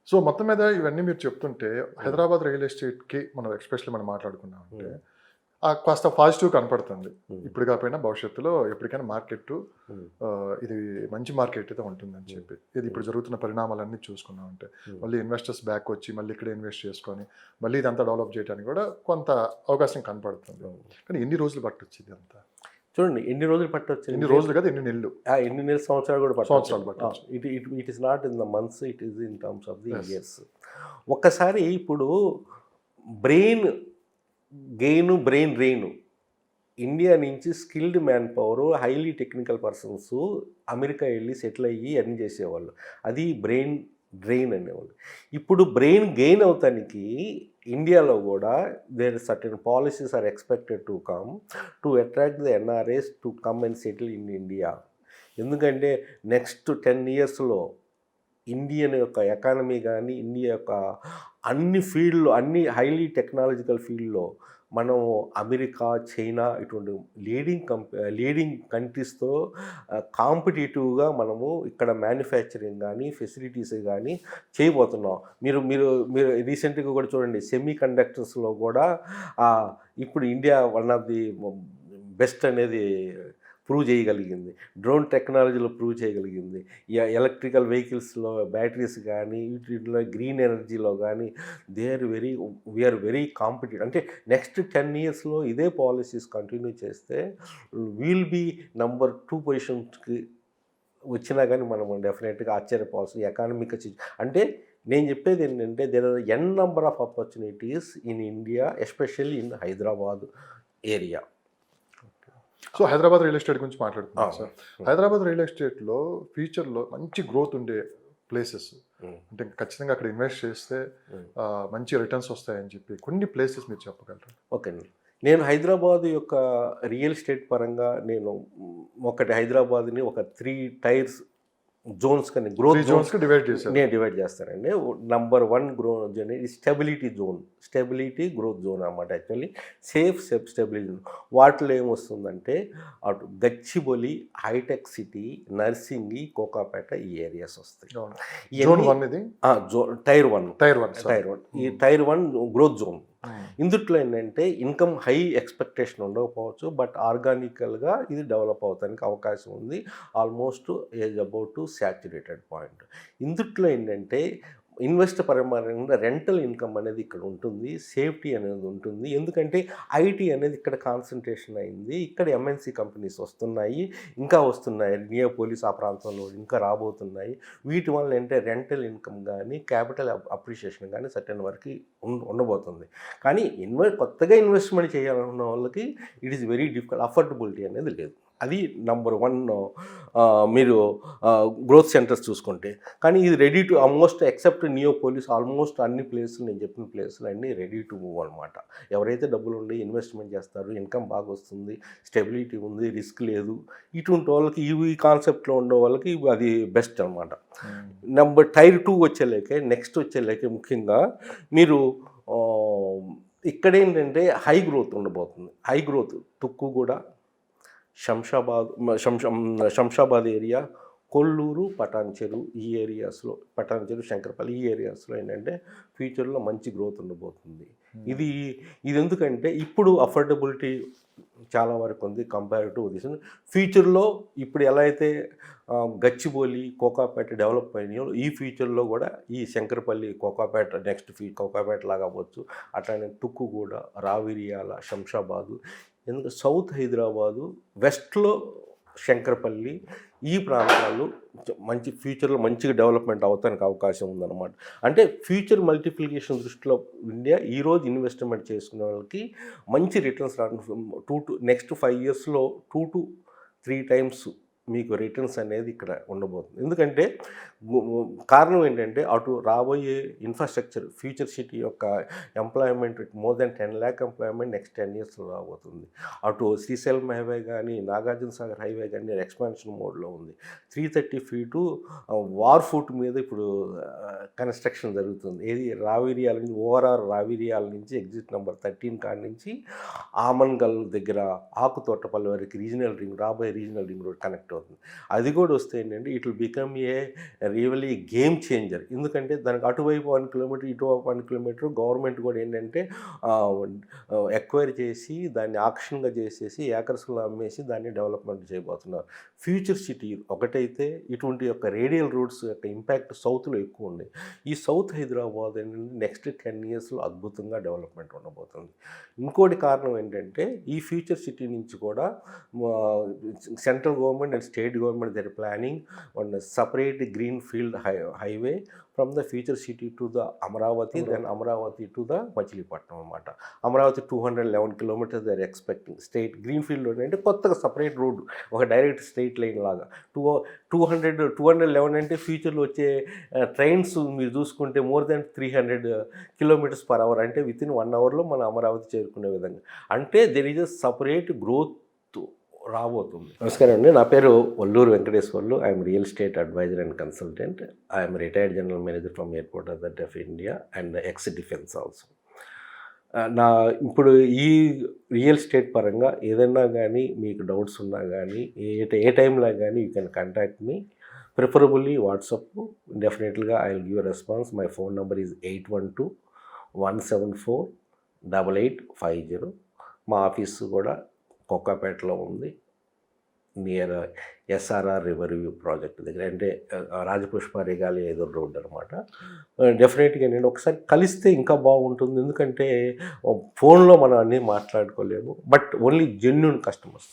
So, మొత్తం మీద ఇవన్నీ మీరు చెప్తుంటే హైదరాబాద్ రియల్ ఎస్టేట్‌కి మనం ఎస్పెషల్లీ మనం మాట్లాడుకున్నామంటే హ్మ్. కాస్త పాజిటివ్ కనపడుతుంది. హ్మ్. ఇప్పుడు కాకపోయినా భవిష్యత్తులో ఎప్పటికైనా మార్కెట్టు హ్మ్. ఇది మంచి మార్కెట్ అయితే ఉంటుందని హ్మ్. చెప్పి. ఇది ఇప్పుడు జరుగుతున్న పరిణామాలన్నీ చూసుకున్నామంటే. హ్మ్. మళ్ళీ ఇన్వెస్టర్స్ బ్యాక్ వచ్చి మళ్ళీ ఇక్కడే ఇన్వెస్ట్ చేసుకొని, మళ్ళీ ఇదంతా డెవలప్ చేయడానికి కూడా కొంత అవకాశం కనపడుతుంది. హ్మ్. కానీ ఎన్ని రోజులు పట్టొచ్చు ఇదంతా? చూడండి ఎన్ని రోజులు ఎన్ని పట్టొచ్చంటే రోజులు కాదు, ఎన్ని నెలలు, ఎన్ని నెలలు, సంవత్సరాలు కూడా పట్టొచ్చు. సంవత్సరాలు పట్టొచ్చు. It it it is not in the months, it is in terms of the yes. Years. ఒక్కసారి ఇప్పుడు బ్రెయిన్ గెయిను, బ్రెయిన్ డ్రెయిను. ఇండియా నుంచి skilled man power, highly technical persons America వెళ్ళి సెటిల్ అయ్యి ఎర్న్ చేసేవాళ్ళు. అది బ్రెయిన్ డ్రెయిన్ అనేవాళ్ళు. ఇప్పుడు brain gain అవుతానికి ఇండియాలో కూడా there certain policies are expected to come to attract the NRIs to come and settle in India. ఎందుకంటే నెక్స్ట్ 10 ఇయర్స్లో ఇండియన్ యొక్క ఎకానమీ కానీ, ఇండియా యొక్క అన్ని ఫీల్డ్‌లో, అన్ని హైలీ టెక్నాలజికల్ ఫీల్డ్‌లో మనం అమెరికా, చైనా ఇటువంటి లీడింగ్ కంట్రీస్‌తో కాంపిటీటివ్‌గా మనము ఇక్కడ మ్యానుఫ్యాక్చరింగ్ గానీ, ఫెసిలిటీస్ గానీ చేయబోతున్నాం. మీరు మీరు మీరు రీసెంట్‌గా కూడా చూడండి, సెమీ కండక్టర్స్‌లో కూడా ఇప్పుడు India one of the best అనేది ప్రూవ్ చేయగలిగింది. డ్రోన్ టెక్నాలజీలో ప్రూవ్ చేయగలిగింది. ఎలక్ట్రికల్ వెహికల్స్‌లో బ్యాటరీస్ కానీ, వీటిలో గ్రీన్ ఎనర్జీలో కానీ వీఆర్ వెరీ కాంపిటేటివ్. అంటే నెక్స్ట్ 10 ఇయర్స్‌లో ఇదే పాలసీస్ కంటిన్యూ చేస్తే విల్ బీ నంబర్ 2 పొజిషన్స్‌కి వచ్చినా కానీ మనం డెఫినెట్‌గా ఆశ్చర్యపోవాల్సిన ఎకానమిక్ అంటే నేను చెప్పేది ఏంటంటే there are n number of opportunities in India, especially in Hyderabad area. So, Hyderabad real estate గురించి మాట్లాడుతున్నాం సార్. హ్మ్. హైదరాబాద్ రియల్ ఎస్టేట్‌లో ఫ్యూచర్‌లో మంచి గ్రోత్ ఉండే ప్లేసెస్ హ్మ్. అంటే ఖచ్చితంగా అక్కడ ఇన్వెస్ట్ చేస్తే హ్మ్. మంచి రిటర్న్స్ వస్తాయని చెప్పి కొన్ని ప్లేసెస్ మీరు చెప్పగలరా? ఓకే అండి. నేను హైదరాబాద్ యొక్క రియల్ ఎస్టేట్ పరంగా నేను ఒకటి హైదరాబాద్‌ని ఒక 3 టైర్స్ జోన్స్ కానీ 3 గ్రోత్ జోన్స్ జోన్స్‌కి డివైడ్ చేశారు. నేను డివైడ్ చేస్తానండి. నంబర్ 1 గ్రోత్ జోన్ ఇది stability zone. Stability growth zone అనమాట యాక్చువల్లీ. Stability zone. వాటిలో ఏమొస్తుందంటే అటు గచ్చిబౌలి, హైటెక్ సిటీ, నర్సింగి, కోకాపేట ఈ ఏరియాస్ వస్తాయి. అవును. జోన్ ఇయన్నీ 1 ఇది. టైర్ 1. Tier 1 sir. టైర్ 1. ఈ టైర్ 1 గ్రోత్ జోన్. హ్మ్. ఇందుట్లో ఏంటంటే ఇన్కమ్ హై ఎక్స్‌పెక్టేషన్ ఉండకపోవచ్చు. బట్ ఆర్గానికల్‌గా ఇది డెవలప్ అవ్వటానికి అవకాశం ఉంది. Almost is about to saturated point. ఇందుట్లో ఏంటంటే ఇన్వెస్టర్ పరమైన రెంటల్ ఇన్కమ్ అనేది ఇక్కడ ఉంటుంది. సేఫ్టీ అనేది ఉంటుంది. ఎందుకంటే ఐటీ అనేది ఇక్కడ కాన్సంట్రేషన్ అయింది. ఇక్కడ ఎంఎన్‌సి కంపెనీస్ వస్తున్నాయి. ఇంకా వస్తున్నాయి. నియోపోలిస్ ఆ ప్రాంతంలో ఇంకా రాబోతున్నాయి. వీటి వల్ల ఏంటంటే రెంటల్ ఇన్కమ్ కానీ, క్యాపిటల్ అప్రిషియేషన్ కానీ సర్టెన్ వరకు ఉండబోతుంది. కానీ కొత్తగా ఇన్వెస్ట్‌మెంట్ చేయాలనుకున్న వాళ్ళకి it is very difficult. Affordability అనేది లేదు. అది నంబర్ 1 మీరు గ్రోత్ సెంటర్స్ చూసుకుంటే. కానీ ఇది ready to almost except Neopolis almost అన్ని ప్లేసులు నేను చెప్పిన ప్లేసులు అన్నీ రెడీ టు మూవ్ అనమాట. ఎవరైతే డబ్బులు ఉండి ఇన్వెస్ట్మెంట్ చేస్తారో, ఇన్కమ్ బాగా వస్తుంది, స్టెబిలిటీ ఉంది, రిస్క్ లేదు, ఇటువంటి వాళ్ళకి ఈ కాన్సెప్ట్‌లో ఉండే వాళ్ళకి అది బెస్ట్ అనమాట. టైర్ 2 వచ్చేలేకే నెక్స్ట్ వచ్చేలేకే ముఖ్యంగా మీరు ఇక్కడేంటంటే హై గ్రోత్ ఉండబోతుంది. High growth Tukkuguda, Shamshabad Shamshabad area, Kollur, Patancheru ఈ ఏరియాస్‌లో, పటాన్చెరు, శంకరపల్లి ఈ ఏరియాస్‌లో ఏంటంటే ఫ్యూచర్‌లో మంచి గ్రోత్ ఉండబోతుంది. ఇది ఇది ఎందుకంటే ఇప్పుడు అఫోర్డబిలిటీ చాలా వరకు ఉంది కంపేర్ టు దిస్. ఫ్యూచర్‌లో ఇప్పుడు ఎలా అయితే గచ్చిబౌలి, కోకాపేట డెవలప్ అయినాయో ఈ ఫ్యూచర్‌లో కూడా ఈ శంకరపల్లి, కోకాపేట నెక్స్ట్ కోకాపేట లాగా అవ్వచ్చు. అట్లానే తుక్కుగూడ, రావిరియాల, శంషాబాదు, ఎందుకంటే సౌత్ హైదరాబాదు, వెస్ట్‌లో శంకరపల్లి ఈ ప్రాంతాలు మంచి ఫ్యూచర్‌లో మంచిగా డెవలప్‌మెంట్ అవ్వటానికి అవకాశం ఉందన్నమాట. అంటే ఫ్యూచర్ మల్టిప్లికేషన్ దృష్టిలో ఇండియా ఈరోజు ఇన్వెస్ట్‌మెంట్ చేసుకునే వాళ్ళకి మంచి రిటర్న్స్ నెక్స్ట్ 5 ఇయర్స్‌లో 2-3 టైమ్స్ మీకు రిటర్న్స్ అనేది ఇక్కడ ఉండబోతుంది. ఎందుకంటే కారణం ఏంటంటే అటు రాబోయే ఇన్ఫ్రాస్ట్రక్చర్ ఫ్యూచర్ సిటీ యొక్క employment more than 10 lakh employment next 10 ఇయర్స్‌లో రాబోతుంది. అటు శ్రీశైలం హైవే కానీ, నాగార్జున సాగర్ హైవే కానీ ఎక్స్పాన్షన్ మోడ్లో ఉంది. 330 ఫీటు వార్ ఫుట్ మీద ఇప్పుడు కన్స్ట్రక్షన్ జరుగుతుంది. ఏది రావిరియాల నుంచి ఓఆర్ఆర్ రావిరియాల నుంచి ఎగ్జిట్ నెంబర్ 13 కాడ నుంచి ఆమన్గల్ దగ్గర ఆకుతోటపల్లి వరకు రాబోయే రీజనల్ రింగ్ రోడ్ కనెక్ట్ అవుతుంది. అది కూడా వస్తే ఏంటంటే it will become a really game changer. ఎందుకంటే దానికి అటువైపు 1 కిలోమీటర్ ఇటువైపు 1 కిలోమీటర్ గవర్నమెంట్ కూడా ఏంటంటే ఎక్వైర్ చేసి దాన్ని ఆక్షన్గా చేసేసి ఏకర్స్లో అమ్మేసి దాన్ని డెవలప్మెంట్ చేయబోతున్నారు. ఫ్యూచర్ సిటీ ఒకటైతే ఇటువంటి యొక్క రేడియల్ రూట్స్ యొక్క ఇంపాక్ట్ సౌత్లో ఎక్కువ ఉంది. ఈ సౌత్ హైదరాబాద్ ఏంటంటే నెక్స్ట్ 10 ఇయర్స్లో అద్భుతంగా డెవలప్మెంట్ ఉండబోతుంది. ఇంకోటి కారణం ఏంటంటే ఈ ఫ్యూచర్ సిటీ నుంచి కూడా central government and state government they're planning one separate green field highway from the future city to the Amaravati, then Amaravati to the Machilipatnam అనమాట. Amaravati 211 kilometres they're expecting. State green field అంటే కొత్తగా సపరేట్ రోడ్, ఒక direct straight line లాగా. 211 అంటే ఫ్యూచర్లో వచ్చే trains మీరు చూసుకుంటే more than 300 kilometres per hour, అంటే విత్ ఇన్ 1 అవర్లో మన అమరావతి చేరుకునే విధంగా. అంటే there is a separate growth రాబోతుంది. నమస్కారం అండి, నా పేరు Valluru Venkateswarlu. I'm real estate advisor and consultant. I'm retired general manager from Airport Authority of India and ex defence also. ఇప్పుడు ఈ రియల్ ఎస్టేట్ పరంగా ఏదైనా కానీ మీకు డౌట్స్ ఉన్నా కానీ ఏ టైంలో కానీ you can contact me, preferably WhatsApp. డెఫినెట్గా I will give a response. My phone number is 812-174-8850. మా ఆఫీసు కూడా కొక్కపేటలో ఉంది, near SRR river view project దగ్గర, అంటే రాజపుష్ప రిగాలి ఎదురు రోడ్ అనమాట. డెఫినెట్గా నేను ఒకసారి కలిస్తే ఇంకా బాగుంటుంది. ఎందుకంటే ఫోన్లో మనం అన్నీ మాట్లాడుకోలేము, బట్ ఓన్లీ జెన్యూన్ కస్టమర్స్.